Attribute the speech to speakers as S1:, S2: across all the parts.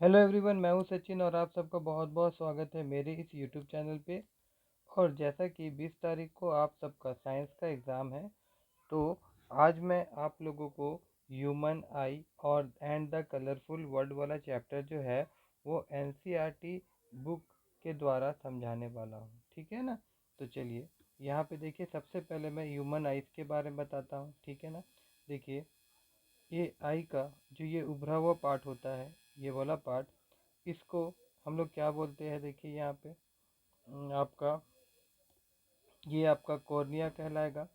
S1: Hello everyone, मैं हूं सचिन और आप सबका बहुत बहुत स्वागत है मेरे इस यूट्यूब चैनल पे। और जैसा कि 20 तारीख को आप सबका साइंस का एग्ज़ाम है, तो आज मैं आप लोगों को ह्यूमन आई और एंड द कलरफुल वर्ल्ड वाला चैप्टर जो है वो एनसीईआरटी बुक के द्वारा समझाने वाला हूँ। ठीक है ना। तो चलिए यहाँ पे देखिए, सबसे पहले मैं ह्यूमन आइज़ के बारे में बताता हूँ। ठीक है ना। देखिए, ये आई का जो ये उभरा हुआ पार्ट होता है, ये वाला पार्ट, इसको हम लोग क्या बोलते हैं। देखिए यहाँ पे आपका ये आपका कॉर्निया कहलाएगा।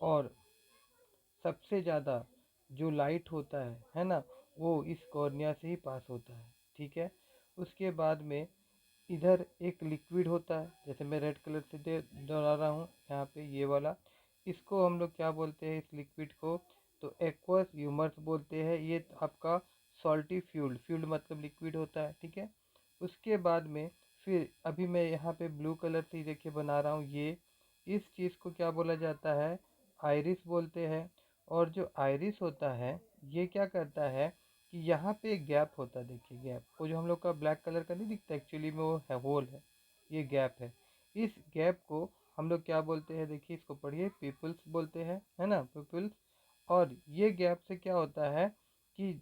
S1: और सबसे ज़्यादा जो लाइट होता है ना, वो इस कॉर्निया से ही पास होता है। ठीक है। उसके बाद में इधर एक लिक्विड होता है, जैसे मैं रेड कलर से दोहरा रहा हूँ यहाँ पे, ये वाला। इसको हम लोग क्या बोलते हैं, इस लिक्विड को? तो एक्वस ह्यूमर्स बोलते हैं। ये आपका सॉल्टी फ्यूल्ड, फ्यूल्ड मतलब लिक्विड होता है। ठीक है। उसके बाद में फिर अभी मैं यहाँ पे ब्लू कलर से देखिए बना रहा हूँ, ये इस चीज़ को क्या बोला जाता है? आइरिस बोलते हैं। और जो आइरिस होता है, ये क्या करता है कि यहाँ पे एक गैप होता है। देखिए गैप, वो जो हम लोग का ब्लैक कलर का नहीं दिखता, एक्चुअली में वो है होल है, ये गैप है। इस गैप को हम लोग क्या बोलते हैं? देखिए इसको पढ़िए, पीपल्स बोलते हैं, है ना, पीपल्स। और ये गैप से क्या होता है कि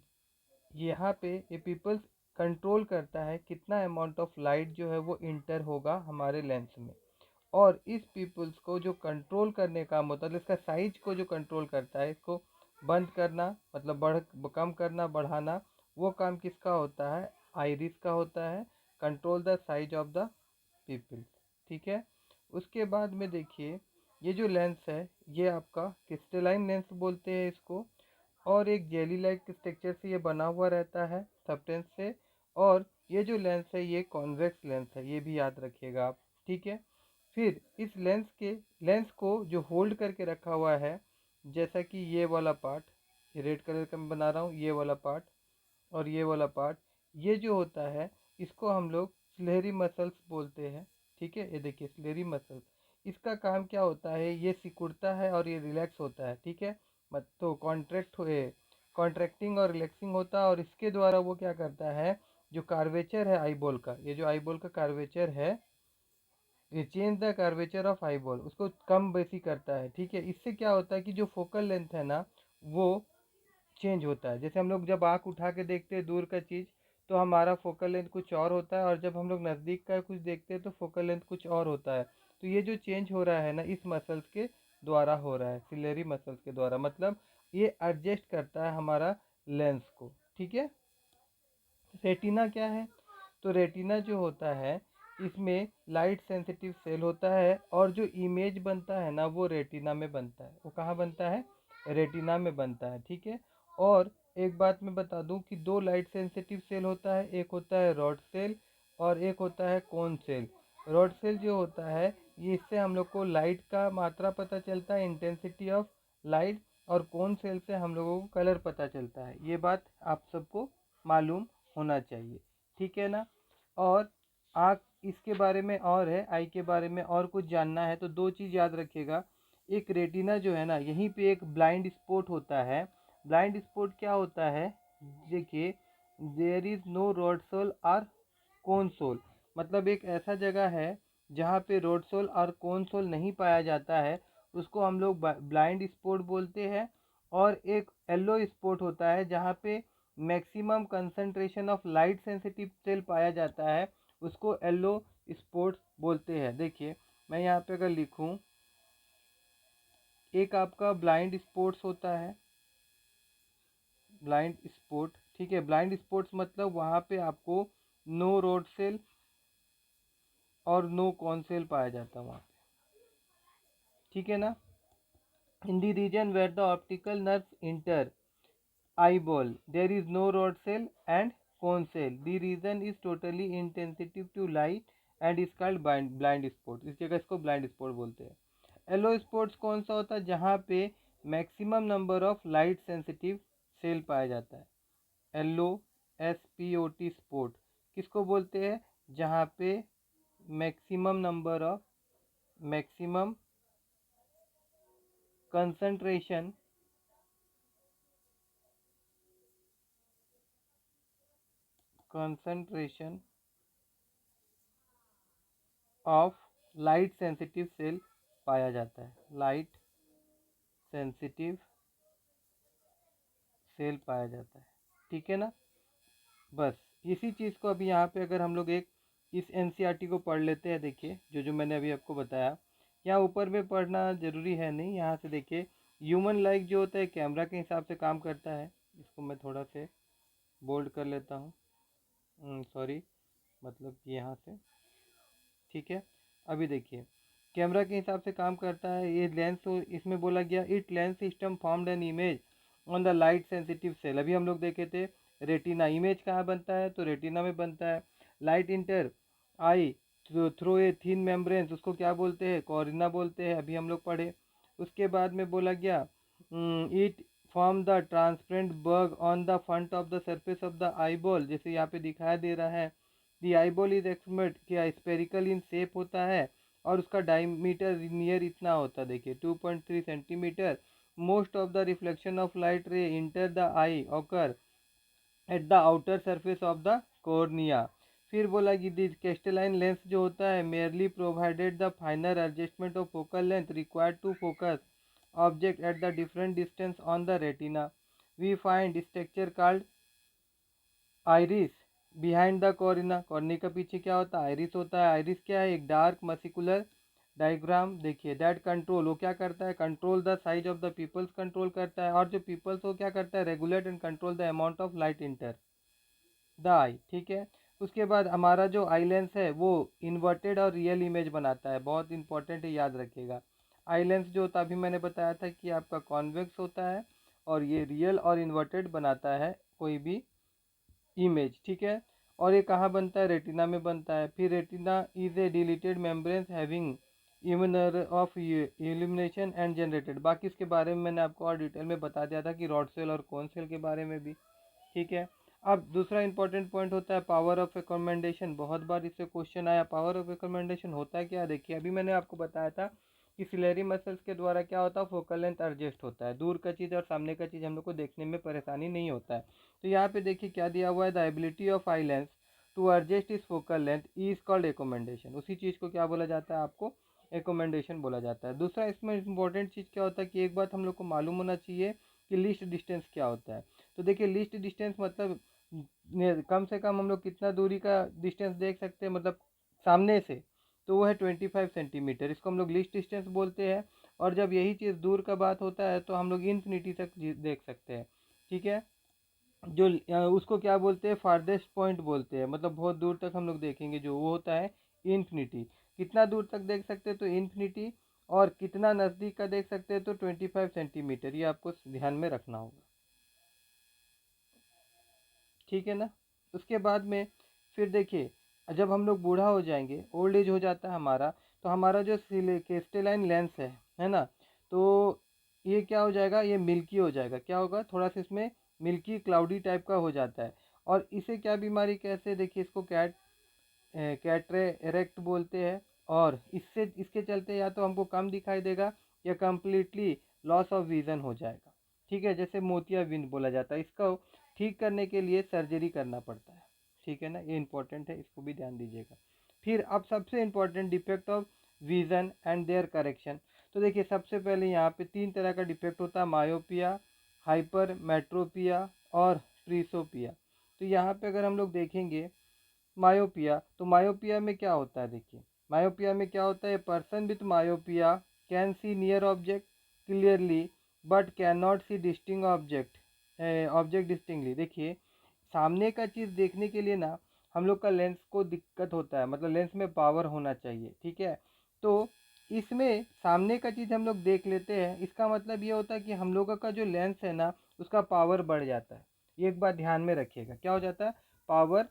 S1: यहाँ पे ये पीपल्स कंट्रोल करता है कितना अमाउंट ऑफ लाइट जो है वो इंटर होगा हमारे लेंस में। और इस पीपल्स को जो कंट्रोल करने का मतलब इसका साइज को जो कंट्रोल करता है, इसको बंद करना मतलब कम करना, बढ़ाना, वो काम किसका होता है? आइरिस का होता है। Control the size of the pupils. ठीक है। उसके बाद में देखिए, ये जो लेंस है ये आपका क्रिस्टलाइन लेंस बोलते हैं इसको। और एक जेली लाइक स्ट्रक्चर से ये बना हुआ रहता है, सब्सटेंस से। और ये जो लेंस है ये कॉन्वेक्स लेंस है, ये भी याद रखिएगा आप। ठीक है। फिर इस लेंस को जो होल्ड करके रखा हुआ है, जैसा कि ये वाला पार्ट, ये रेड कलर का मैं बना रहा हूँ, ये वाला पार्ट और ये वाला पार्ट, ये जो होता है इसको हम लोग स्लेरी मसल्स बोलते हैं। ठीक है। ये देखिए स्लेरी मसल्स, इसका काम क्या होता है? ये सिकुड़ता है और ये रिलैक्स होता है। ठीक है। मत तो कॉन्ट्रैक्टिंग और रिलैक्सिंग होता है, और इसके द्वारा वो क्या करता है, जो कार्वेचर है आईबॉल का, ये जो आईबॉल का कार्वेचर है, ये change the curvature of eyeball, उसको कम बेसी करता है। ठीक है। इससे क्या होता है कि जो फोकल लेंथ है ना, वो चेंज होता है। जैसे हम लोग जब आँख उठा के देखते हैं दूर का चीज़, तो हमारा फोकल लेंथ कुछ और होता है, और जब हम लोग नज़दीक का कुछ देखते हैं तो फोकल लेंथ कुछ और होता है। तो ये जो चेंज हो रहा है ना, इस मसल्स के द्वारा हो रहा है, सिलेरी मसल्स के द्वारा। मतलब ये एडजस्ट करता है हमारा लेंस को। ठीक है। रेटिना क्या है? तो रेटिना जो होता है, इसमें लाइट सेंसिटिव सेल होता है, और जो इमेज बनता है ना, वो रेटिना में बनता है। वो कहाँ बनता है? रेटिना में बनता है। ठीक है। और एक बात मैं बता दूं कि दो लाइट सेंसिटिव सेल होता है, एक होता है रॉड सेल और एक होता है कोन सेल। रॉड सेल जो होता है, ये इससे हम लोग को लाइट का मात्रा पता चलता है, इंटेंसिटी ऑफ लाइट। और कोन सेल से हम लोगों को कलर पता चलता है। ये बात आप सबको मालूम होना चाहिए। ठीक है ना। और आँख, इसके बारे में और है, आई के बारे में और कुछ जानना है तो दो चीज़ याद रखिएगा। एक रेटिना जो है ना, यहीं पे एक ब्लाइंड स्पॉट होता है। ब्लाइंड स्पॉट क्या होता है? देखिए, there is no rod cell और कोन सोल, मतलब एक ऐसा जगह है जहाँ पे रोड सोल और कोन सोल नहीं पाया जाता है, उसको हम लोग ब्लाइंड स्पॉट बोलते हैं। और एक येलो स्पॉट होता है जहाँ पे maximum concentration of light sensitive cell पाया जाता है, उसको येलो स्पॉट्स बोलते हैं। देखिए मैं यहाँ पे अगर लिखूँ, एक आपका ब्लाइंड स्पॉट्स होता है, ब्लाइंड स्पॉट। ठीक है। ब्लाइंड स्पॉट्स मतलब वहाँ पे आपको नो रोड सेल और नो कॉन सेल पाया जाता है वहाँ पे। ठीक है ना। In the region where the optical nerves enter eyeball, there is no rod cell and cone cell. The region is totally insensitive to light and is called blind spot. इस जगह इसको blind spot बोलते हैं। Yellow spots कौन सा होता है? जहाँ पे maximum number of light sensitive cell पाया जाता है। येलो SPOT स्पॉट किसको बोलते हैं? जहाँ पे maximum concentration concentration of light sensitive cell पाया जाता है, लाइट सेंसिटिव सेल पाया जाता है। ठीक है ना। बस इसी चीज़ को अभी यहाँ पे अगर हम लोग एक इस एनसीईआरटी को पढ़ लेते हैं। देखिए जो जो मैंने अभी आपको बताया, यहाँ ऊपर में पढ़ना ज़रूरी है नहीं। यहाँ से देखिए ह्यूमन लाइक जो होता है कैमरा के हिसाब से काम करता है। इसको मैं थोड़ा से बोल्ड कर लेता हूँ, सॉरी, मतलब कि यहाँ से। ठीक है। अभी देखिए कैमरा के हिसाब से काम करता है ये लेंस। तो इसमें बोला गया it lens system formed an image on the light sensitive cell. अभी हम लोग देखे थे रेटिना। इमेज कहाँ बनता है, तो रेटिना में बनता है। Light enter eye through a thin membranes, उसको क्या बोलते हैं, कॉर्निया बोलते हैं, अभी हम लोग पढ़े। उसके बाद में बोला गया it form the transparent bug on the front of the surface of the eyeball, जैसे यहाँ पे दिखाई दे रहा है। दी आईबॉल इज एक्समेट क्या स्पेरिकल इन शेप होता है और उसका डायमीटर नियर इतना होता है, देखिए 2.3 centimetre. Most of the reflection of light ray enter the eye occur at the outer surface of the cornea. फिर बोला कि दिस क्रिस्टलाइन लेंस जो होता है merely provided the final adjustment of focal length required to focus object at the different distance on the retina. We find structure called iris behind the cornea. Cornea के पीछे क्या होता है, iris होता है। आइरिस क्या है, एक डार्क मस्कुलर डायग्राम। देखिए दैट कंट्रोल, वो क्या करता है, control the size of the pupils control करता है। और जो पीपल्स वो क्या करता है, regulate and control the amount of light enter the eye. ठीक है। उसके बाद हमारा जो आई लेंस है वो इन्वर्टेड और रियल इमेज बनाता है। बहुत इंपॉर्टेंट है, याद रखिएगा। आई लेंस जो होता है अभी मैंने बताया था कि आपका कॉन्वेक्स होता है और ये रियल और इन्वर्टेड बनाता है कोई भी इमेज। ठीक है। और ये कहाँ बनता है, रेटिना में बनता है। फिर retina is a delicate membrane having enormous of illumination and generated. बाकी इसके बारे में मैंने आपको और डिटेल में बता दिया था कि रॉड सेल और कोन सेल के बारे में भी। ठीक है। अब दूसरा इंपॉर्टेंट पॉइंट होता है पावर ऑफ रिकमेंडेशन। बहुत बार इससे क्वेश्चन आया, पावर ऑफ रिकमेंडेशन होता है क्या। देखिए अभी मैंने आपको बताया था कि सिलेरी मसल्स के द्वारा क्या होता है, फोकल लेंथ एडजस्ट होता है। दूर का चीज़ और सामने का चीज़ हम लोग को देखने में परेशानी नहीं होता है। तो यहाँ पे देखिए क्या दिया हुआ है, the ability of eye lens to adjust its focal length is called accommodation. उसी चीज़ को क्या बोला जाता है, आपको रिकमेंडेशन बोला जाता है। दूसरा इसमें इंपॉर्टेंट चीज़ क्या होता है कि एक बात हम लोग को मालूम होना चाहिए कि लीस्ट डिस्टेंस क्या होता है। तो देखिए लीस्ट डिस्टेंस मतलब कम से कम हम लोग कितना दूरी का डिस्टेंस देख सकते हैं, मतलब सामने से, तो वो है 25 सेंटीमीटर। इसको हम लोग लीस्ट डिस्टेंस बोलते हैं। और जब यही चीज़ दूर का बात होता है तो हम लोग इन्फिनिटी तक देख सकते हैं। ठीक है। जो उसको क्या बोलते हैं, फारदेस्ट पॉइंट बोलते हैं, मतलब बहुत दूर तक हम लोग देखेंगे जो वो होता है इन्फिनिटी। कितना दूर तक देख सकते हैं, तो इन्फिनिटी। और कितना नज़दीक का देख सकते हैं, तो 25 सेंटीमीटर। ये आपको ध्यान में रखना होगा। ठीक है ना। उसके बाद में फिर देखिए जब हम लोग बूढ़ा हो जाएंगे, ओल्ड एज हो जाता है हमारा, तो हमारा जो क्रिस्टलाइन लेंस है ना, तो ये क्या हो जाएगा, ये मिल्की हो जाएगा। क्या होगा, थोड़ा सा इसमें मिल्की क्लाउडी टाइप का हो जाता है। और इसे क्या बीमारी कैसे, देखिए इसको कैटरेक्ट बोलते हैं। और इससे इसके चलते या तो हमको कम दिखाई देगा या कम्प्लीटली लॉस ऑफ विजन हो जाएगा। ठीक है, जैसे मोतियाबिंद बोला जाता है। इसका ठीक करने के लिए सर्जरी करना पड़ता है। ठीक है ना, ये इंपॉर्टेंट है, इसको भी ध्यान दीजिएगा। फिर अब सबसे important defect of vision and their correction. तो देखिए सबसे पहले यहाँ पे 3 तरह का डिफेक्ट होता है, मायोपिया, हाइपर मेट्रोपिया और प्रीसोपिया। तो यहाँ पे अगर हम लोग देखेंगे मायोपिया, तो मायोपिया में क्या होता है, देखिए मायोपिया में क्या होता है, person with myopia can see near object clearly but can not see distant object distinctly. देखिए सामने का चीज़ देखने के लिए ना हम लोग का लेंस को दिक्कत होता है, मतलब लेंस में पावर होना चाहिए। ठीक है। तो इसमें सामने का चीज़ हम लोग देख लेते हैं, इसका मतलब ये होता है कि हम लोगों का जो लेंस है ना उसका पावर बढ़ जाता है। ये एक बात ध्यान में रखिएगा, क्या हो जाता है, पावर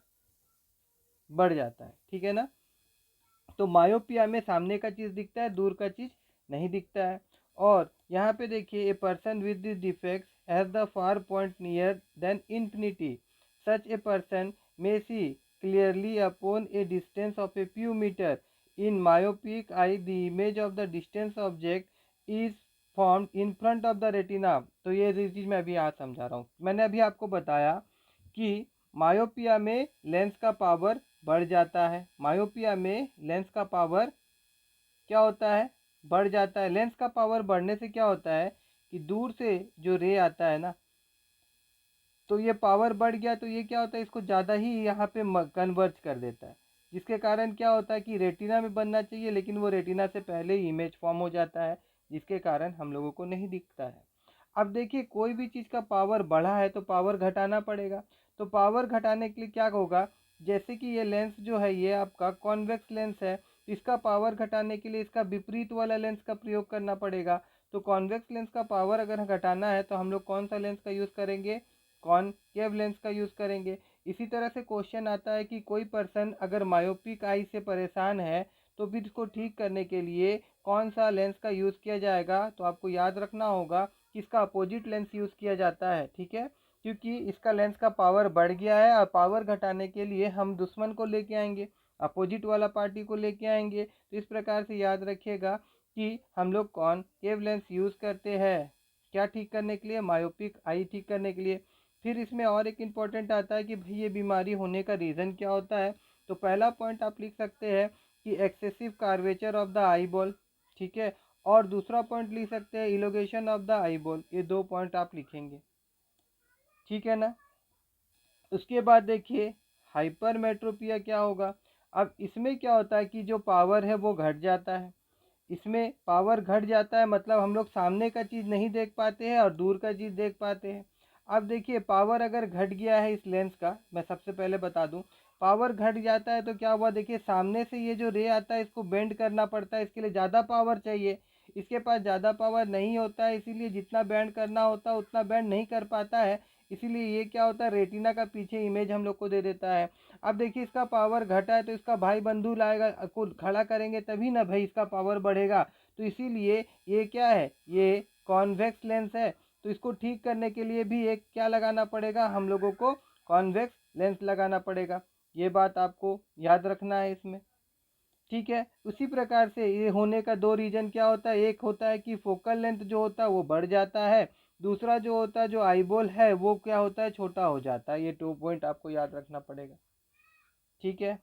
S1: बढ़ जाता है। ठीक है ना। तो मायोपिया में सामने का चीज़ दिखता है, दूर का चीज़ नहीं दिखता है। और यहाँ पे देखिए a person with this defects has the far point near than infinity. Such a person may see clearly upon a distance of a few metre. In myopic eye the image of the distance object is formed in front of the retina. तो ये चीज़ मैं अभी आज समझा रहा हूँ। मैंने अभी आपको बताया कि मायोपिया में लेंस का पावर बढ़ जाता है। मायोपिया में लेंस का पावर क्या होता है, बढ़ जाता है। लेंस का पावर बढ़ने से क्या होता है कि दूर से जो रे आता है ना, तो ये पावर बढ़ गया तो ये क्या होता है, इसको ज़्यादा ही यहाँ पे कन्वर्ज कर देता है, जिसके कारण क्या होता है कि रेटिना में बनना चाहिए लेकिन वो रेटिना से पहले ही इमेज फॉर्म हो जाता है, जिसके कारण हम लोगों को नहीं दिखता है। अब देखिए, कोई भी चीज़ का पावर बढ़ा है तो पावर घटाना पड़ेगा। तो पावर घटाने के लिए क्या होगा, जैसे कि ये लेंस जो है ये आपका कॉन्वेक्स लेंस है, तो इसका पावर घटाने के लिए इसका विपरीत वाला लेंस का प्रयोग करना पड़ेगा। तो कॉन्वेक्स लेंस का पावर अगर घटाना है तो हम लोग कौन सा लेंस का यूज़ करेंगे, कॉनकेव लेंस का यूज़ करेंगे। इसी तरह से क्वेश्चन आता है कि कोई पर्सन अगर मायोपिक आई से परेशान है तो फिर इसको ठीक करने के लिए कौन सा लेंस का यूज़ किया जाएगा, तो आपको याद रखना होगा कि इसका अपोजिट लेंस यूज़ किया जाता है, ठीक है, क्योंकि इसका लेंस का पावर बढ़ गया है और पावर घटाने के लिए हम दुश्मन को लेके आएंगे, अपोजिट वाला पार्टी को लेके आएंगे। तो इस प्रकार से याद रखिएगा कि हम लोग कॉनकेव लेंस यूज़ करते हैं क्या ठीक करने के लिए, मायोपिक आई ठीक करने के लिए। फिर इसमें और एक इम्पॉर्टेंट आता है कि भाई ये बीमारी होने का रीज़न क्या होता है। तो पहला पॉइंट आप लिख सकते हैं कि excessive curvature of the eye ball, ठीक है, और दूसरा पॉइंट लिख सकते हैं इलोगेशन ऑफ द आई बॉल। ये दो पॉइंट आप लिखेंगे, ठीक है ना। उसके बाद देखिए हाइपरमेट्रोपिया क्या होगा। अब इसमें क्या होता है कि जो पावर है वो घट जाता है, इसमें पावर घट जाता है मतलब हम लोग सामने का चीज़ नहीं देख पाते हैं और दूर का चीज़ देख पाते हैं। अब देखिए पावर अगर घट गया है इस लेंस का, मैं सबसे पहले बता दूं, पावर घट जाता है तो क्या हुआ, देखिए सामने से ये जो रे आता है इसको बेंड करना पड़ता है, इसके लिए ज़्यादा पावर चाहिए, इसके पास ज़्यादा पावर नहीं होता है, इसीलिए जितना बेंड करना होता है उतना बेंड नहीं कर पाता है, इसीलिए ये क्या होता है रेटिना का पीछे इमेज हम लोग को दे देता है। अब देखिए इसका पावर घटा है तो इसका भाई बंधु लाएगा को खड़ा करेंगे तभी ना भाई इसका पावर बढ़ेगा। तो इसीलिए ये क्या है, ये कॉन्वेक्स लेंस है, तो इसको ठीक करने के लिए भी एक क्या लगाना पड़ेगा, हम लोगों को कॉन्वेक्स लेंस लगाना पड़ेगा। ये बात आपको याद रखना है इसमें, ठीक है। उसी प्रकार से ये होने का दो रीजन क्या होता है, एक होता है कि फोकल लेंथ जो होता है वो बढ़ जाता है, दूसरा जो होता है जो आईबॉल है वो क्या होता है, छोटा हो जाता है। ये 2 पॉइंट आपको याद रखना पड़ेगा, ठीक है।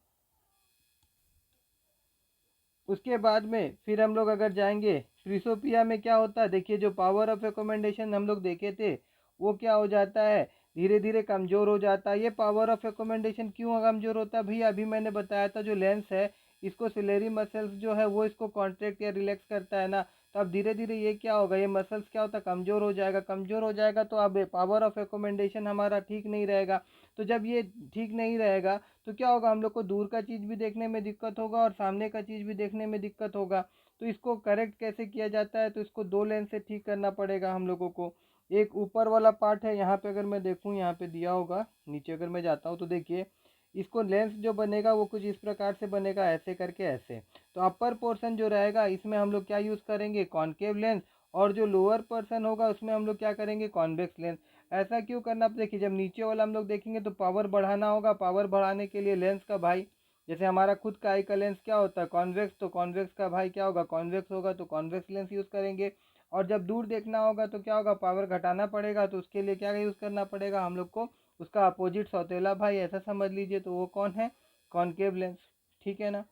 S1: उसके बाद में फिर हम लोग अगर जाएंगे प्रिसोपिया में क्या होता है, देखिए जो पावर ऑफ रिकमेंडेशन हम लोग देखे थे वो क्या हो जाता है, धीरे धीरे कमज़ोर हो जाता है। ये पावर ऑफ रिकमेंडेशन क्यों कमज़ोर होता है भैया, अभी मैंने बताया था जो लेंस है इसको सिलेरी मसल्स जो है वो इसको कॉन्ट्रैक्ट या रिलैक्स करता है ना, तो अब धीरे धीरे ये क्या होगा, ये मसल्स क्या होता है कमज़ोर हो जाएगा, कमज़ोर हो जाएगा तो अब पावर ऑफ रिकमेंडेशन हमारा ठीक नहीं रहेगा। तो जब ये ठीक नहीं रहेगा तो क्या होगा, हम लोग को दूर का चीज़ भी देखने में दिक्कत होगा और सामने का चीज़ भी देखने में दिक्कत होगा। तो इसको करेक्ट कैसे किया जाता है, तो इसको दो लेंस से ठीक करना पड़ेगा हम लोगों को। एक ऊपर वाला पार्ट है, यहाँ पे अगर मैं देखूँ यहाँ पे दिया होगा, नीचे अगर मैं जाता हूँ तो देखिए इसको लेंस जो बनेगा वो कुछ इस प्रकार से बनेगा, ऐसे करके ऐसे। तो अपर पोर्शन जो रहेगा इसमें हम लोग क्या यूज़ करेंगे, कॉनकेव लेंस, और जो लोअर पोर्शन होगा उसमें हम लोग क्या करेंगे, कॉन्वेक्स लेंस। ऐसा क्यों करना, देखिए जब नीचे वाला हम लोग देखेंगे तो पावर बढ़ाना होगा, पावर बढ़ाने के लिए लेंस का भाई, जैसे हमारा खुद का आई का लेंस क्या होता है कॉन्वेक्स, तो कॉन्वेक्स का भाई क्या होगा, कॉन्वेक्स होगा, तो कॉन्वेक्स लेंस यूज़ करेंगे। और जब दूर देखना होगा तो क्या होगा, पावर घटाना पड़ेगा, तो उसके लिए क्या यूज़ करना पड़ेगा हम लोग को, उसका अपोजिट सौतेला भाई ऐसा समझ लीजिए, तो वो कौन है, कॉनकेव लेंस, ठीक है ना।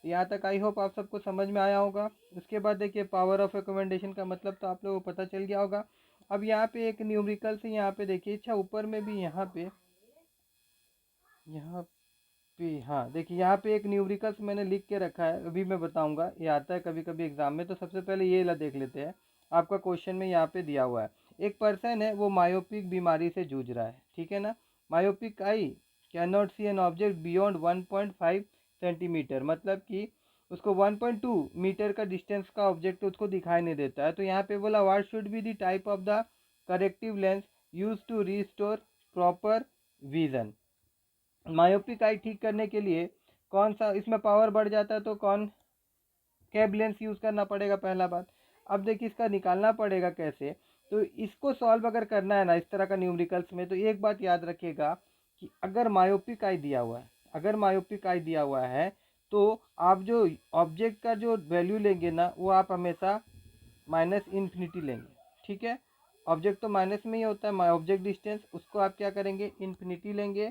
S1: यहाँ तक आई होप आप सबको समझ में आया होगा। उसके बाद देखिए पावर ऑफ रिकमेंडेशन का मतलब तो आप लोगों को पता चल गया होगा। अब यहाँ पे एक न्यूमेरिकल से यहाँ पे देखिए, अच्छा ऊपर में भी यहाँ पे हाँ देखिए यहाँ पे एक न्यूमेरिकल्स मैंने लिख के रखा है, अभी मैं बताऊंगा, ये आता है कभी कभी एग्जाम में। तो सबसे पहले ये ला देख लेते हैं, आपका क्वेश्चन में यहाँ पे दिया हुआ है, एक पर्सन है वो मायोपिक बीमारी से जूझ रहा है, ठीक है ना। Myopic eye can not see an object beyond 1.5 centimetre, मतलब कि उसको 1.2 मीटर का डिस्टेंस का ऑब्जेक्ट उसको दिखाई नहीं देता है। तो यहाँ पे बोला what should be the type of the corrective lens use to restore proper vision. Myopic eye ठीक करने के लिए कौन सा, इसमें पावर बढ़ जाता है तो कौन कैब लेंस यूज़ करना पड़ेगा पहला बात। अब देखिए इसका निकालना पड़ेगा कैसे, तो इसको सॉल्व अगर करना है ना इस तरह का न्यूमेरिकल्स में, तो एक बात याद रखिएगा कि अगर मायोपिक आई दिया हुआ है, अगर मायोपिक आई दिया हुआ है तो आप जो ऑब्जेक्ट का जो वैल्यू लेंगे ना वो आप हमेशा माइनस इन्फिनिटी लेंगे, ठीक है। ऑब्जेक्ट तो माइनस में ही होता है, ऑब्जेक्ट डिस्टेंस, उसको आप क्या करेंगे, इन्फिनिटी लेंगे।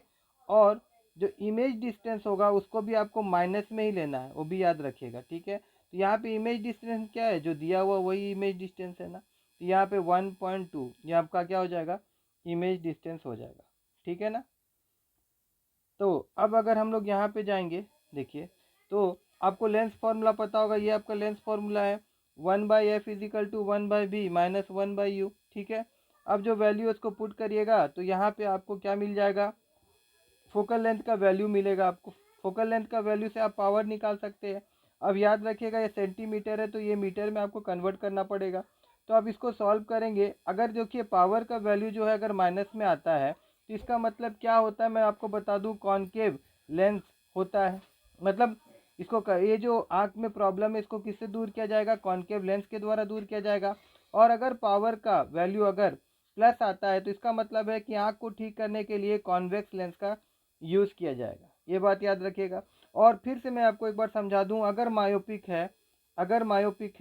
S1: और जो इमेज डिस्टेंस होगा उसको भी आपको माइनस में ही लेना है, वो भी याद रखिएगा, ठीक है। तो यहाँ पे इमेज डिस्टेंस क्या है, जो दिया हुआ वही इमेज डिस्टेंस है ना, तो यहाँ पे 1.2 ये आपका क्या हो जाएगा, इमेज डिस्टेंस हो जाएगा, ठीक है ना। तो अब अगर हम लोग यहाँ पे जाएंगे, देखिए, तो आपको लेंस फॉर्मूला पता होगा, ये आपका लेंस फॉर्मूला है 1/f=1/b-1 1/u, ठीक है। अब जो वैल्यू उसको पुट करिएगा तो यहाँ पे आपको क्या मिल जाएगा, फोकल लेंथ का वैल्यू मिलेगा आपको। फोकल लेंथ का वैल्यू से आप पावर निकाल सकते हैं। अब याद रखिएगा ये सेंटीमीटर है तो ये मीटर में आपको कन्वर्ट करना पड़ेगा। तो आप इसको सॉल्व करेंगे, अगर देखिए पावर का वैल्यू जो है अगर माइनस में आता है तो इसका मतलब क्या होता है, मैं आपको बता दूं, कॉनकेव लेंस होता है। मतलब इसको ये जो आँख में प्रॉब्लम है इसको किससे दूर किया जाएगा, कॉनकेव लेंस के द्वारा दूर किया जाएगा। और अगर पावर का वैल्यू अगर प्लस आता है तो इसका मतलब है कि आँख को ठीक करने के लिए कॉन्वेक्स लेंस का यूज़ किया जाएगा, ये बात याद रखिएगा। और फिर से मैं आपको एक बार समझा दूं, अगर मायोपिक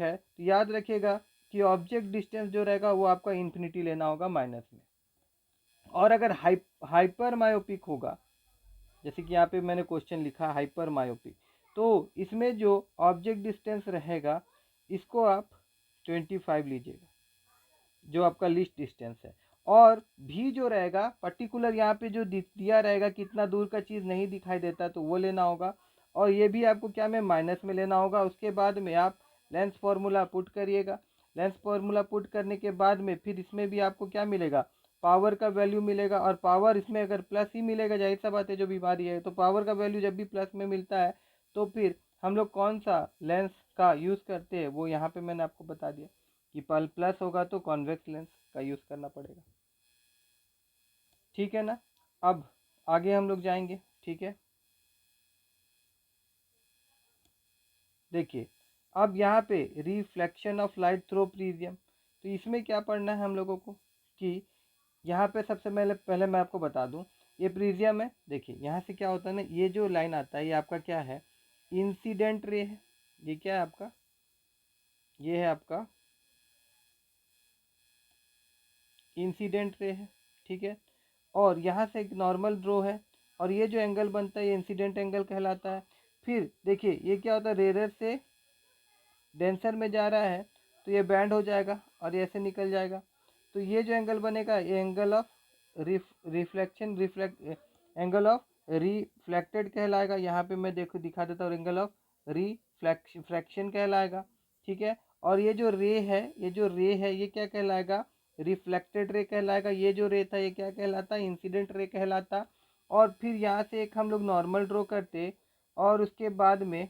S1: है तो याद रखिएगा कि ऑब्जेक्ट डिस्टेंस जो रहेगा वो आपका इन्फिनिटी लेना होगा माइनस में। और अगर हाइपर मायोपिक होगा, जैसे कि यहाँ पे मैंने क्वेश्चन लिखा हाइपर मायोपिक, तो इसमें जो ऑब्जेक्ट डिस्टेंस रहेगा इसको आप 25 लीजिएगा, जो आपका लिस्ट डिस्टेंस है। और भी जो रहेगा पर्टिकुलर यहाँ पे जो दिया रहेगा कितना दूर का चीज़ नहीं दिखाई देता तो वो लेना होगा। और ये भी आपको क्या में माइनस में लेना होगा। उसके बाद में आप लेंस फार्मूला पुट करिएगा। लेंस फार्मूला पुट करने के बाद में फिर इसमें भी आपको क्या मिलेगा, पावर का वैल्यू मिलेगा। और पावर इसमें अगर प्लस ही मिलेगा, जाहिर सा बात है जो बीमारी है, तो पावर का वैल्यू जब भी प्लस में मिलता है तो फिर हम लोग कौन सा लेंस का यूज़ करते हैं वो यहाँ पे मैंने आपको बता दिया कि पल प्लस होगा तो कॉन्वेक्स लेंस का यूज़ करना पड़ेगा, ठीक है ना। अब आगे हम लोग जाएंगे, ठीक है। देखिए, अब यहाँ पे reflection of light through prism, तो इसमें क्या पढ़ना है हम लोगों को कि यहाँ पे सबसे पहले पहले मैं आपको बता दूं, ये प्रिज्म है। देखिए यहाँ से क्या होता है ना, ये जो लाइन आता है ये आपका क्या है, इंसिडेंट रे है। ये क्या है आपका, ये है आपका इंसिडेंट रे है, ठीक है। और यहाँ से एक नॉर्मल ड्रॉ है, और ये जो एंगल बनता है ये इंसिडेंट एंगल कहलाता है। फिर देखिए ये क्या होता है, रेयर से डेंसर में जा रहा है तो ये बैंड हो जाएगा और ये ऐसे निकल जाएगा। तो ये जो एंगल बनेगा ये angle of angle of reflected कहलाएगा। यहाँ पे मैं देखो दिखा देता हूँ, एंगल ऑफ रिफ्रैक्शन कहलाएगा, ठीक है। और ये जो रे है, ये क्या कहलाएगा, रिफ्लेक्टेड रे कहलाएगा। ये जो रे था ये क्या कहलाता, इंसिडेंट रे कहलाता। और फिर यहाँ से एक हम लोग नॉर्मल ड्रॉ करते, और उसके बाद में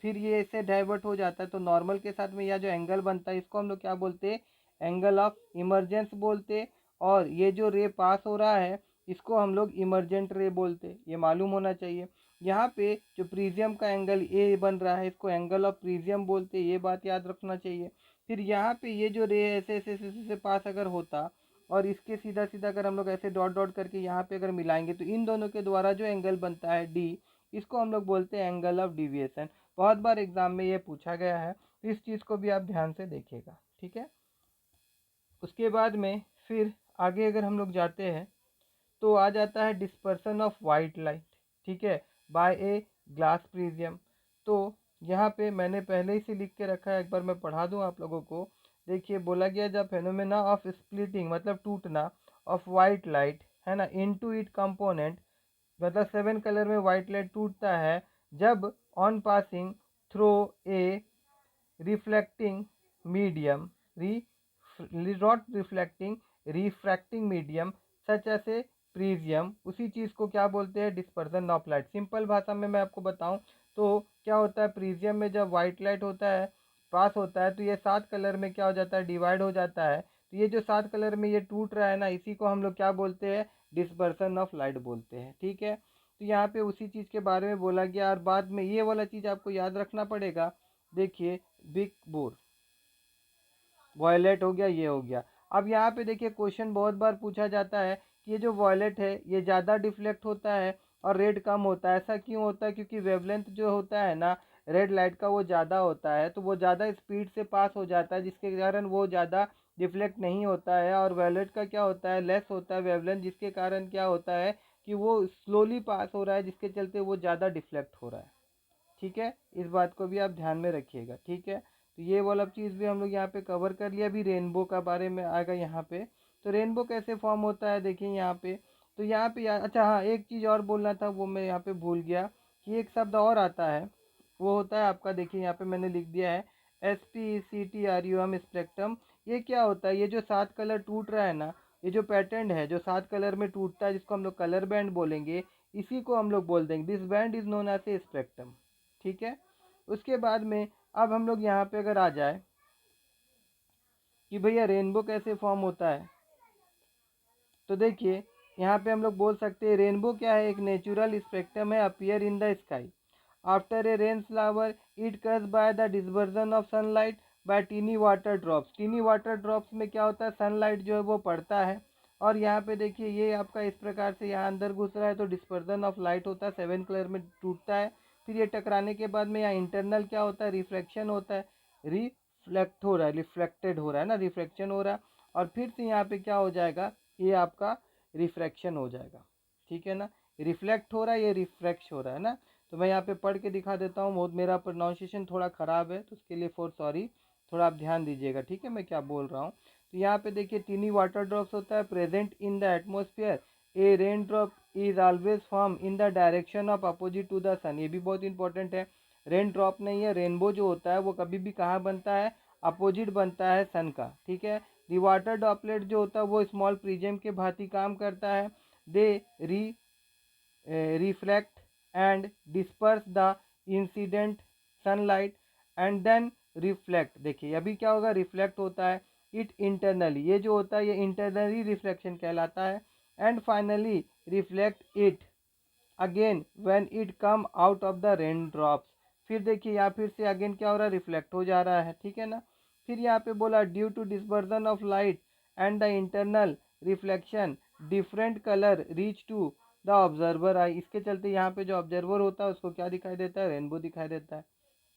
S1: फिर ये ऐसे डाइवर्ट हो जाता है। तो नॉर्मल के साथ में यह जो एंगल बनता है इसको हम लोग क्या बोलते हैं, एंगल ऑफ इमरजेंस बोलते। और ये जो रे पास हो रहा है इसको हम लोग इमरजेंट रे बोलते, ये मालूम होना चाहिए। यहाँ पे जो प्रिज्म का एंगल ए बन रहा है इसको एंगल ऑफ प्रिज्म बोलते, ये बात याद रखना चाहिए। फिर यहाँ पे ये जो रे ऐसे ऐसे ऐसे ऐसे पास अगर होता और इसके सीधा सीधा अगर हम लोग ऐसे डॉट डॉट करके यहाँ पे अगर मिलाएंगे तो इन दोनों के द्वारा जो एंगल बनता है डी, इसको हम लोग बोलते हैं एंगल ऑफ डिविएशन। बहुत बार एग्जाम में ये पूछा गया है, तो इस चीज़ को भी आप ध्यान से देखिएगा, ठीक है। उसके बाद में फिर आगे अगर हम लोग जाते हैं तो आ जाता है डिस्पर्सन ऑफ वाइट लाइट, ठीक है, बाय ए ग्लास प्रिज्म। तो यहाँ पे मैंने पहले ही से लिख के रखा है, एक बार मैं पढ़ा दूँ आप लोगों को। देखिए बोला गया जब फेनोमेना ऑफ स्प्लिटिंग मतलब टूटना ऑफ वाइट लाइट है ना इनटू इट कंपोनेंट, मतलब 7 कलर में वाइट लाइट टूटता है जब on passing through a reflecting medium not reflecting refracting medium such ऐसे प्रिज्म, उसी चीज़ को क्या बोलते हैं, डिस्पर्सन ऑफ लाइट। सिंपल भाषा में मैं आपको बताऊं तो क्या होता है, प्रिज्म में जब वाइट लाइट होता है पास होता है तो ये 7 कलर में क्या हो जाता है, डिवाइड हो जाता है। तो ये जो 7 कलर में ये टूट रहा है ना, इसी को हम लोग क्या बोलते हैं, डिस्पर्सन ऑफ लाइट बोलते हैं, ठीक है। तो यहाँ पे उसी चीज़ के बारे में बोला गया। और बाद में ये वाला चीज़ आपको याद रखना पड़ेगा। देखिए बिग बोर वॉयलेट हो गया, ये हो गया। अब यहाँ पे देखिए क्वेश्चन बहुत बार पूछा जाता है कि ये जो वॉयलेट है ये ज़्यादा डिफ्लेक्ट होता है और रेड कम होता है, ऐसा क्यों होता है, क्योंकि वेवलेंथ जो होता है ना रेड लाइट का वो ज़्यादा होता है, तो वो ज़्यादा स्पीड से पास हो जाता है जिसके कारण वो ज़्यादा डिफ्लेक्ट नहीं होता है। और वॉयलेट का क्या होता है, लेस होता है वेवलेंथ, जिसके कारण क्या होता है कि वो स्लोली पास हो रहा है, जिसके चलते वो ज़्यादा डिफ्लेक्ट हो रहा है। ठीक है, इस बात को भी आप ध्यान में रखिएगा। ठीक है, तो ये वाला चीज़ भी हम लोग यहाँ पे कवर कर लिया। अभी रेनबो का बारे में आएगा यहाँ पे। तो रेनबो कैसे फॉर्म होता है देखिए यहाँ पे। तो यहाँ पे अच्छा हाँ, एक चीज़ और बोलना था, वो मैं यहाँ पे भूल गया कि एक शब्द और आता है, वो होता है आपका, देखिए यहाँ पे मैंने लिख दिया है SPECTRUM, स्पेक्ट्रम। ये क्या होता है, ये जो 7 कलर टूट रहा है ना, ये जो पैटर्न है जो 7 कलर में टूटता है, जिसको हम लोग कलर बैंड बोलेंगे, इसी को हम लोग बोल देंगे this band is known as a spectrum. ठीक है, उसके बाद में अब हम लोग यहाँ पे अगर आ जाए कि भैया रेनबो कैसे फॉर्म होता है, तो देखिए यहाँ पे हम लोग बोल सकते हैं रेनबो क्या है, एक नेचुरल स्पेक्ट्रम है, appear in the sky after a rain shower, it cause by the dispersion of sunlight by tiny water drops. Tiny water drops में क्या होता है, सनलाइट जो है वो पड़ता है, और यहाँ पे देखिए ये आपका इस प्रकार से यहाँ अंदर घुस रहा है, तो डिस्पर्जन ऑफ लाइट होता है, 7 कलर में टूटता है। फिर ये टकराने के बाद में यहाँ इंटरनल क्या होता है, रिफ्लेक्शन होता है, रिफ्लेक्ट हो रहा है, रिफ्लेक्टेड हो रहा है ना, रिफ्लेक्शन हो रहा है, और फिर से यहाँ पे क्या हो जाएगा, ये आपका रिफ्रैक्शन हो जाएगा। ठीक है ना, रिफ्लेक्ट हो रहा है, ये रिफ्रैक्ट हो रहा है ना। तो मैं यहाँ पे पढ़ के दिखा देता हूँ, बहुत मेरा प्रोनाउंसिएशन थोड़ा ख़राब है, तो उसके लिए फॉर सॉरी, थोड़ा आप ध्यान दीजिएगा। ठीक है, मैं क्या बोल रहा हूँ। तो यहाँ पे देखिए टीनी वाटर ड्रॉप्स होता है present in the atmosphere, a rain drop is always form in the direction of opposite to the sun. ये भी बहुत इंपॉर्टेंट है, रेन ड्रॉप नहीं है, रेनबो जो होता है वो कभी भी कहाँ बनता है, अपोजिट बनता है सन का। ठीक है, दी वाटर ड्रॉपलेट जो होता है वो स्मॉल प्रिज्म के भांति काम करता है, they reflect and disperse the incident sunlight and then reflect. देखिए अभी क्या होगा, रिफ्लेक्ट होता है इट इंटरनली, ये जो होता है ये इंटरनली रिफ्लेक्शन कहलाता है, and finally reflect it again when it come out of the rain drops. फिर देखिए यहाँ फिर से अगेन क्या हो रहा है, रिफ्लेक्ट हो जा रहा है। ठीक है ना, फिर यहाँ पे बोला due to dispersion of light and the internal reflection different colour reach to the observer eye. इसके चलते यहाँ पे जो ऑब्जर्वर होता है उसको क्या दिखाई देता है, रेनबो दिखाई देता है।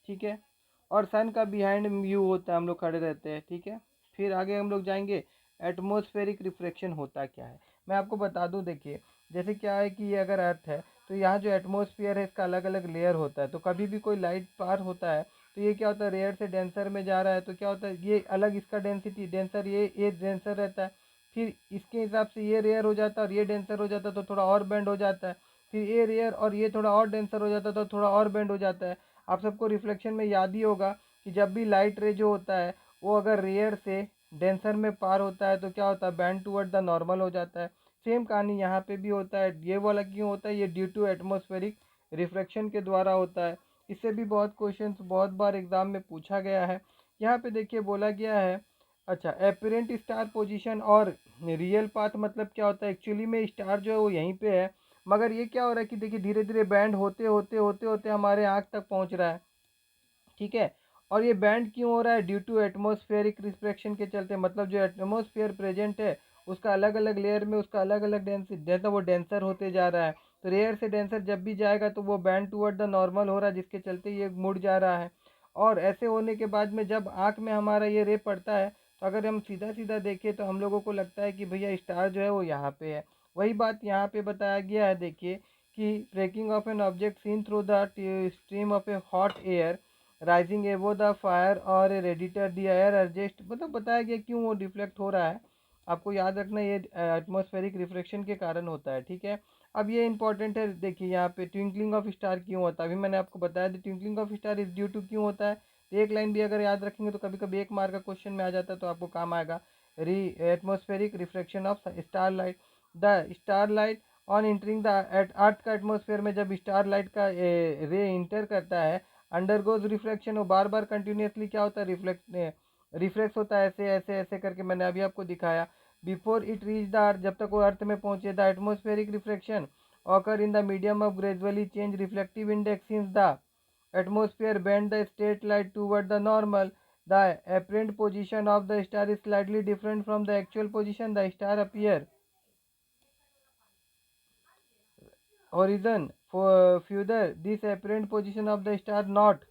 S1: ठीक है, और सन का बिहाइंड व्यू होता है, हम लोग खड़े रहते हैं। ठीक है, फिर आगे हम लोग जाएंगे एटमोस्फेरिक रिफ्लेक्शन होता क्या है। मैं आपको बता दूं, देखिए जैसे क्या है कि ये अगर अर्थ है, तो यहाँ जो एटमोसफियर है इसका अलग अलग लेयर होता है, तो कभी भी कोई लाइट पार होता है तो ये क्या होता है, रेयर से डेंसर में जा रहा है, तो क्या होता है ये अलग इसका डेंसिटी डेंसर, ये डेंसर रहता है, फिर इसके हिसाब से ये रेयर हो जाता है और ये डेंसर हो जाता है, तो थोड़ा और बेंड हो जाता है, फिर ये रेयर और ये थोड़ा और डेंसर हो जाता है, तो थोड़ा और बेंड हो जाता है। आप सबको रिफ्लेक्शन में याद ही होगा कि जब भी लाइट रे जो होता है वो अगर रेयर से डेंसर में पार होता है तो क्या होता है, बैंड टूवर्ड द नॉर्मल हो जाता है। सेम कहानी यहाँ पे भी होता है। ये वाला क्यों होता है, ये ड्यू टू एटमॉस्फेरिक रिफ्रैक्शन के द्वारा होता है। इससे भी बहुत क्वेश्चंस बहुत बार एग्जाम में पूछा गया है। यहाँ पे देखिए बोला गया है, अच्छा एपरेंट स्टार पोजीशन और रियल पाथ मतलब क्या होता है, एक्चुअली में स्टार जो है वो यहीं पे है, मगर ये क्या हो रहा है कि देखिए धीरे धीरे बैंड होते होते होते होते हमारे आँख तक पहुँच रहा है। ठीक है, और ये बैंड क्यों हो रहा है, ड्यू टू एटमॉस्फेरिक रिफ्रैक्शन के चलते, मतलब जो एटमॉस्फेयर प्रेजेंट है उसका अलग अलग लेयर में उसका अलग अलग डेंसिटी, जैसा वो डेंसर होते जा रहा है, तो रेयर से डेंसर जब भी जाएगा तो वो बैंड टूवर्ड द नॉर्मल हो रहा है, जिसके चलते ये मुड़ जा रहा है। और ऐसे होने के बाद में जब आँख में हमारा ये रे पड़ता है, तो अगर हम सीधा सीधा देखें तो हम लोगों को लगता है कि भैया स्टार जो है वो यहाँ पे है। वही बात यहाँ पे बताया गया है, देखिए कि breaking of an object seen through the stream of a hot air rising above the fire और रेडिटर द एयर एडजस्ट, मतलब बताया गया क्यों वो डिफ्लेक्ट हो रहा है। आपको याद रखना ये एटमॉस्फेरिक रिफ्लेक्शन के कारण होता है। ठीक है, अब ये इंपॉर्टेंट है, देखिए यहाँ पे ट्विंकलिंग ऑफ स्टार क्यों होता है, अभी मैंने आपको बताया था twinkling of star is due to क्यों होता है। तो एक लाइन भी अगर याद रखेंगे तो कभी कभी 1 मार्क का क्वेश्चन में आ जाता है, तो आपको काम आएगा। री atmospheric reflection of star light, the star light on entering the earth का एटमोसफेयर में जब स्टार लाइट का रे इंटर करता है, अंडरगोज रिफ्लेक्शन, वो बार बार कंटिन्यूसली क्या होता है, रिफ्लेक्स होता है, ऐसे ऐसे ऐसे करके मैंने अभी आपको दिखाया। Before it reach the earth, जब तक वो अर्थ में पहुंचे, the atmospheric reflection occur in the medium of gradually change reflective index since the atmosphere bend the straight light toward the normal. The apparent position of the star is slightly different from the actual position. The star appear horizon for further. This apparent position of the star not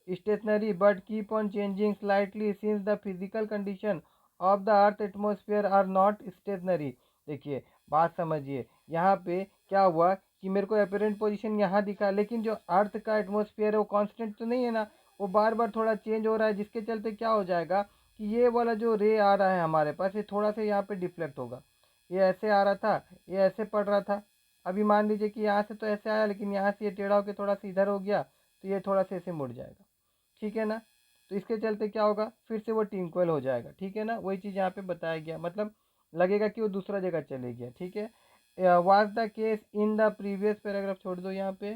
S1: stationary but keep on changing slightly since the physical condition of the earth atmosphere are not stationary. देखिए बात समझिए, यहाँ पे क्या हुआ कि मेरे को अपेरेंट पोजीशन यहाँ दिखा, लेकिन जो अर्थ का एटमॉस्फेयर है वो कांस्टेंट तो नहीं है ना, वो बार बार थोड़ा चेंज हो रहा है, जिसके चलते क्या हो जाएगा कि ये वाला जो रे आ रहा है हमारे पास, ये थोड़ा सा यहाँ पे डिफ्लेक्ट होगा। ये ऐसे आ रहा था, ये ऐसे पड़ रहा था। अभी मान लीजिए कि यहाँ से तो ऐसे आया, लेकिन यहाँ से ये टेढ़ा होकर थोड़ा सा इधर हो गया, तो ये थोड़ा सा ऐसे मुड़ जाएगा। ठीक है ना। तो इसके चलते क्या होगा, फिर से वो टिंकल हो जाएगा। ठीक है ना, वही चीज़ यहाँ पे बताया गया, मतलब लगेगा कि वो दूसरा जगह चले गया। ठीक है, was the case in the previous paragraph, छोड़ दो यहाँ पे।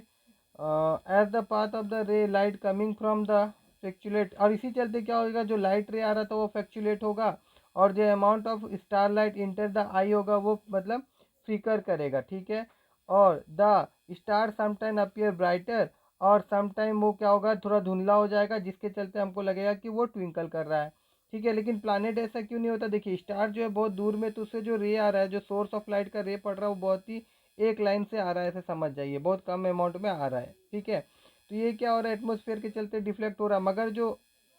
S1: As the path of the ray light coming from the फैक्चुलेट, और इसी चलते क्या होगा, जो लाइट रे आ रहा था वो फैक्चुलेट होगा, और जो amount of star light enter the eye होगा वो मतलब फ्लिकर करेगा। ठीक है, और the star sometime appear brighter, और समटाइम वो क्या होगा, थोड़ा धुंधला हो जाएगा, जिसके चलते हमको लगेगा कि वो ट्विंकल कर रहा है। ठीक है, लेकिन प्लानट ऐसा क्यों नहीं होता, देखिए स्टार जो है बहुत दूर में, तो उससे जो रे आ रहा है, जो सोर्स ऑफ लाइट का रे पड़ रहा है, वो बहुत ही एक लाइन से आ रहा है, ऐसे समझ जाइए, बहुत कम अमाउंट में आ रहा है। ठीक है, तो ये क्या हो रहा है, एटमोसफेयर के चलते डिफ्लेक्ट हो रहा है, मगर जो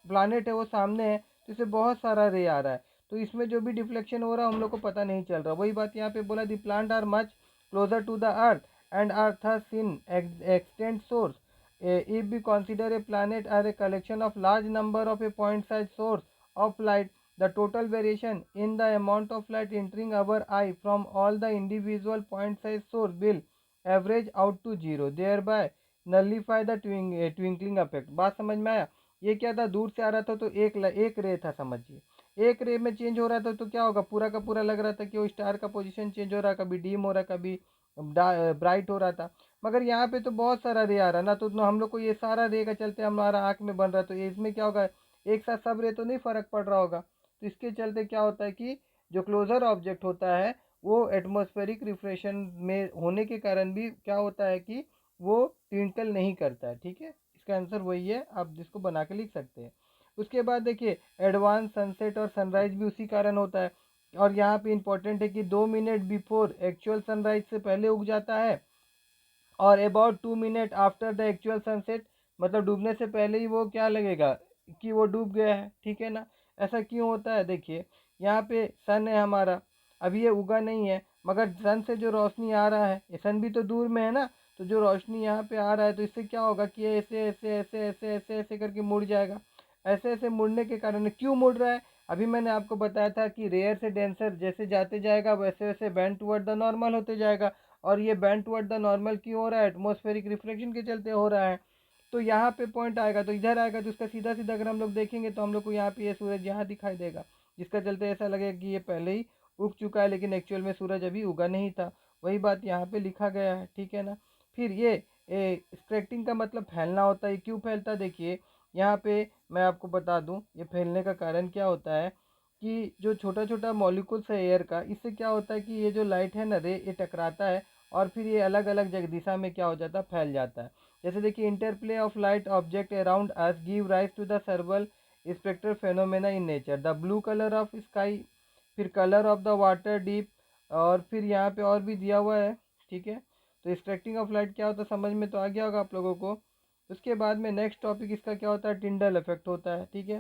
S1: प्लानट है वो सामने है, तो इसे बहुत सारा रे आ रहा है, तो इसमें जो भी डिफ्लेक्शन हो रहा है हम लोग को पता नहीं चल रहा। वही बात यहाँ पे बोला, the planet are much closer to the earth and are thus in extent source. If we consider a planet as a collection of large number of a point-sized source of light, the total variation in the amount of light entering our eye from all the individual point-sized source will average out to zero, thereby nullify the twinkling effect. बात समझ में आया। ये क्या था, दूर से आ रहा था तो एक रे था, समझिए एक रे में चेंज हो रहा था, तो क्या होगा, पूरा का पूरा लग रहा था कि वो स्टार का पोजीशन चेंज हो रहा है, कभी डीम हो रहा है, कभी ब्राइट हो रहा था। मगर यहाँ पे तो बहुत सारा रे आ रहा ना, तो हम लोग को ये सारा रे का चलते हमारा आँख में बन रहा है, तो ये इसमें क्या होगा, एक साथ सब रे तो नहीं फर्क पड़ रहा होगा, तो इसके चलते क्या होता है कि जो क्लोजर ऑब्जेक्ट होता है वो एटमॉस्फेरिक रिफ्रेक्शन में होने के कारण भी क्या होता है कि वो ट्विंकल नहीं करता है। ठीक है, इसका आंसर वही है, आप जिसको बना के लिख सकते हैं। उसके बाद देखिए, एडवांस सनसेट और सनराइज भी उसी कारण होता है, और यहाँ पे इंपॉर्टेंट है कि 2 मिनट बिफोर एक्चुअल सनराइज से पहले उग जाता है, और about 2 minute after the actual sunset, मतलब डूबने से पहले ही वो क्या लगेगा कि वो डूब गया है। ठीक है ना, ऐसा क्यों होता है, देखिए यहाँ पे सन है हमारा, अभी ये उगा नहीं है, मगर सन से जो रोशनी आ रहा है, ये सन भी तो दूर में है ना, तो जो रोशनी यहाँ पे आ रहा है, तो इससे क्या होगा कि ये ऐसे ऐसे ऐसे ऐसे ऐसे ऐसे करके मुड़ जाएगा। ऐसे ऐसे मुड़ने के कारण क्यों मुड़ रहा है, अभी मैंने आपको बताया था कि रेयर से डेंसर जैसे जाते जाएगा, वैसे वैसे बैंड टुवर्ड द नॉर्मल होते जाएगा, और ये बैंड टुवर्ड द नॉर्मल क्यों हो रहा है, एटमॉस्फेरिक रिफ्लेक्शन के चलते हो रहा है। तो यहाँ पे पॉइंट आएगा, तो इधर आएगा, तो इसका सीधा सीधा अगर हम लोग देखेंगे तो हम लोग को यहाँ पे ये सूरज यहाँ दिखाई देगा, जिसका चलते ऐसा लगेगा कि ये पहले ही उग चुका है, लेकिन एक्चुअल में सूरज अभी उगा नहीं था। वही बात यहाँ पे लिखा गया है। ठीक है ना, फिर ये स्प्रेक्टिंग का मतलब फैलना होता है। क्यों फैलता है, देखिए यहाँ पे मैं आपको बता दूँ, ये फैलने का कारण क्या होता है कि जो छोटा छोटा मॉलिक्यूल्स है एयर का, इससे क्या होता है कि ये जो लाइट है ना रे, ये टकराता है, और फिर ये अलग अलग जगह दिशा में क्या हो जाता है, फैल जाता है। जैसे देखिए, interplay of light object around us give rise to the several spectral phenomena in nature, the blue colour of sky, फिर colour of the water deep, और फिर यहाँ पे और भी दिया हुआ है। ठीक है, तो स्पेक्टिंग ऑफ लाइट क्या होता है, समझ में तो आ गया होगा आप लोगों को। उसके बाद में नेक्स्ट टॉपिक इसका क्या होता है, टिंडल इफेक्ट होता है। ठीक है,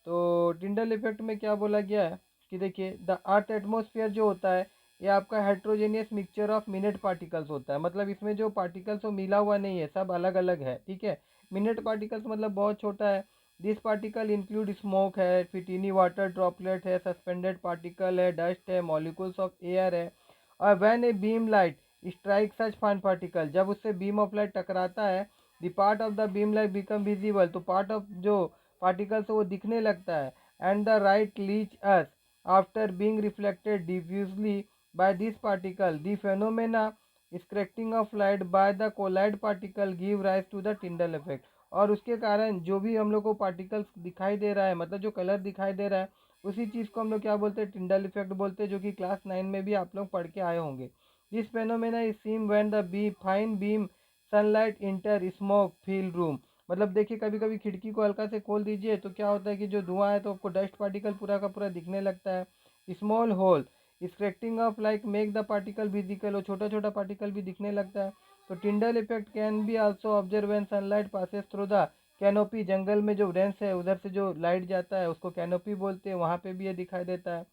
S1: तो टिंडल इफेक्ट में क्या बोला गया है कि देखिए, द अर्थ एटमॉस्फेयर जो होता है, ये आपका heterogeneous mixture of minute particles होता है, मतलब इसमें जो पार्टिकल्स वो मिला हुआ नहीं है, सब अलग अलग है। ठीक है, मिनट पार्टिकल्स मतलब बहुत छोटा है। दिस पार्टिकल इंक्लूड स्मोक है, फिर टीनी वाटर ड्रॉपलेट है, सस्पेंडेड पार्टिकल है, डस्ट है, मॉलिक्यूल्स ऑफ एयर है। और when a beam light strike such fine particle, जब उससे बीम ऑफ लाइट टकराता है, the part of the beam light become visible, तो पार्ट ऑफ जो पार्टिकल्स वो दिखने लगता है, and the light reach us after being reflected diffusely by this particle, the phenomena scattering of light by the collide particle give rise to the Tyndall effect. और उसके कारण जो भी हम लोग को पार्टिकल्स दिखाई दे रहा है, मतलब जो कलर दिखाई दे रहा है, उसी चीज़ को हम लोग क्या बोलते हैं, टिंडल इफेक्ट बोलते हैं, जो कि क्लास 9 में भी आप लोग पढ़ के आए होंगे। This phenomena is seen when the be fine beam sunlight inter smoke feel room, मतलब देखिए कभी कभी खिड़की को हल्का से खोल दीजिए, तो क्या होता है कि जो धुआं है तो आपको डस्ट पार्टिकल पूरा का पूरा दिखने लगता है। Small whole scattering of light make the particle visible, और छोटा छोटा पार्टिकल भी दिखने लगता है। तो Tyndall effect can be also observe when sunlight passes through the canopy, जंगल में जो रेंस है उधर से जो लाइट जाता है उसको कैनोपी बोलते हैं, वहाँ पे भी ये दिखाई देता है।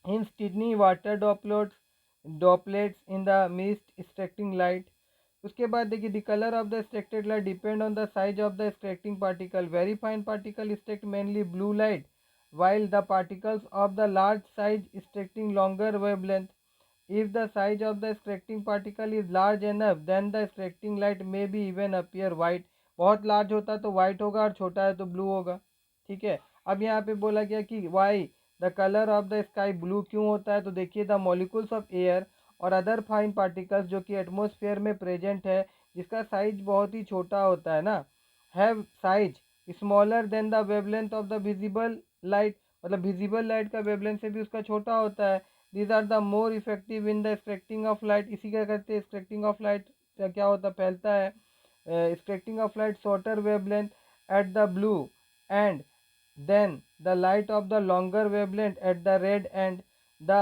S1: In tiny water droplets droplets in the mist extracting light. उसके बाद देखिए the colour of the scattered light depend on the size of the scattering particle. Very fine particle extract mainly blue light while the particles of the large size extracting longer wavelength. If the size of the extracting particle is large enough then the extracting light may be even appear white. बहुत large होता है तो white होगा और छोटा है तो blue होगा. ठीक है. अब यहाँ पे बोला गया कि why the colour of the sky blue क्यों होता है, तो देखिए द मॉलिक्यूल्स ऑफ एयर और अदर फाइन पार्टिकल्स जो कि एटमॉस्फेयर में प्रेजेंट है, जिसका साइज बहुत ही छोटा होता है ना, have size smaller than the wavelength of the visible light. मतलब विजिबल लाइट का वेवलेंथ से भी उसका छोटा होता है. These are the more effective in the extracting of light. इसी क्या करते हैं, एक्सट्रैक्टिंग ऑफ लाइट क्या होता फैलता है. Extracting of light shorter wavelength at the blue and then the light of the longer wavelength at the red and the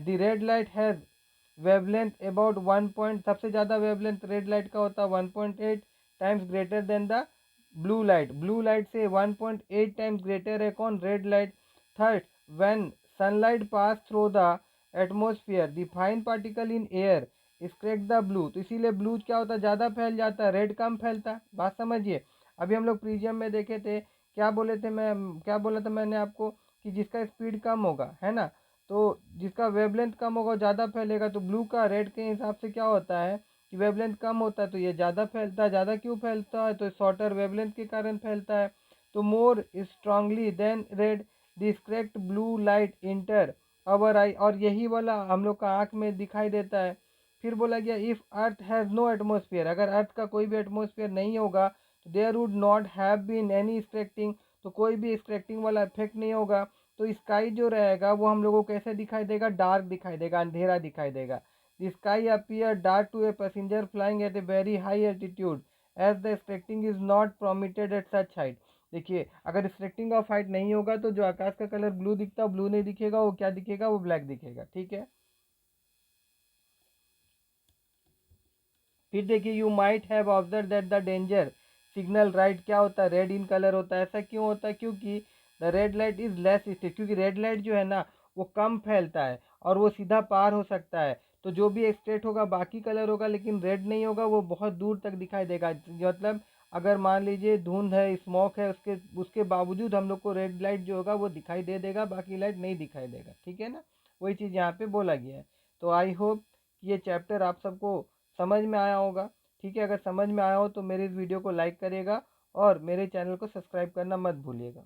S1: the red light has wavelength about 1 point. सबसे ज़्यादा wavelength red light का होता है 1.8 times greater than the blue light. blue light से 1.8 times greater है कौन, red light. Third, when sunlight pass through the atmosphere the fine particle in air scatter the blue. तो इसीलिए ब्लू क्या होता है, ज़्यादा फैल जाता है, रेड कम फैलता है. बात समझिए. अभी हम लोग प्रीजियम में देखे थे, क्या बोले थे, मैं क्या बोला था मैंने आपको कि जिसका स्पीड कम होगा है ना, तो जिसका वेवलेंथ कम होगा ज़्यादा फैलेगा. तो ब्लू का रेड के हिसाब से क्या होता है कि वेवलेंथ कम होता है तो ये ज़्यादा फैलता है. ज़्यादा क्यों फैलता है, तो शॉर्टर वेवलेंथ के कारण फैलता है. तो more strongly than red the scattered blue light enter our eye. और यही वाला हम लोग का आँख में दिखाई देता है. फिर बोला गया if earth has no atmosphere. अगर अर्थ का कोई भी एटमोसफियर नहीं होगा तो there would not have been any scattering. तो कोई भी स्ट्रैक्टिंग वाला इफेक्ट नहीं होगा. तो स्काई जो रहेगा वो हम लोगों को कैसे दिखाई देगा, डार्क दिखाई देगा, अंधेरा दिखाई देगा. The sky appear dark to a passenger flying at a very high altitude as the scattering is not permitted at such height. देखिए अगर स्ट्रैक्टिंग ऑफ हाइट नहीं होगा तो जो आकाश का कलर ब्लू दिखता है ब्लू नहीं दिखेगा, वो क्या दिखेगा, वो ब्लैक दिखेगा. ठीक है. फिर देखिए you might have observe that the danger signal right क्या होता है, रेड इन कलर होता है. ऐसा क्यों होता है, क्योंकि the red light is less stick. क्योंकि रेड लाइट जो है ना वो कम फैलता है और वो सीधा पार हो सकता है. तो जो भी एक्सट्रेट होगा बाकी कलर होगा लेकिन रेड नहीं होगा, वो बहुत दूर तक दिखाई देगा. मतलब अगर मान लीजिए धुंध है, स्मोक है, उसके उसके बावजूद हम लोग को रेड लाइट जो होगा वो दिखाई दे देगा, बाकी लाइट नहीं दिखाई देगा. ठीक है ना. वही चीज़ यहाँ पे बोला गया है. तो आई होप ये चैप्टर आप सबको समझ में आया होगा. ठीक है. अगर समझ में आया हो तो मेरे इस वीडियो को लाइक करिएगा और मेरे चैनल को सब्सक्राइब करना मत भूलिएगा.